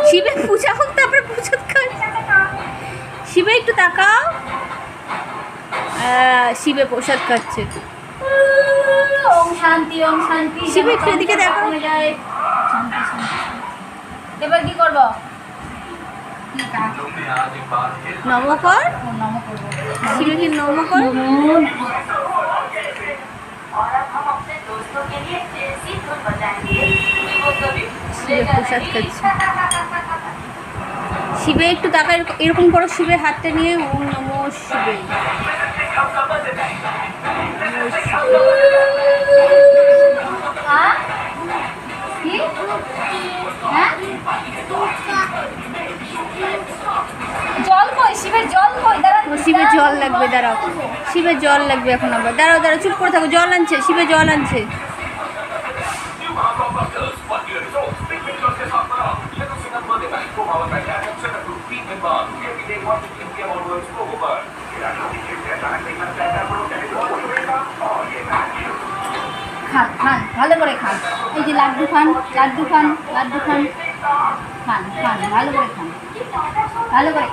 শিবের পূজা হোক তারপরে প্রসাদ খাই। শিবে একটু তাকাও। শিবে প্রসাদ খাচ্ছে। ওম শান্তি ওম শান্তি। শিবে একটু এদিকে দেখো। এবার কি করবো? নম কর। নম করবো। শিবেকে নম কর। শিবে প্রসাদ খাচ্ছে। শিবে একটু তাকা, এরকম করো। শিবের হাতটা নিয়ে ওম নমো শিবে। কি? হ্যাঁ? জল কই? শিবের জল কই? দাঁড়া। শিবের জল লাগবে, দাঁড়াও। শিবের জল লাগবে এখন আবার। দাঁড়াও দাঁড়াও, চুপ করে থাকো। জল আনছে, শিবে জল আনছে। খান খান ভালো করে খান। এই যে লাড্ডু খান, লাড্ডু খান, লাড্ডু খান, খান খান ভালো করে খান, ভালো করে।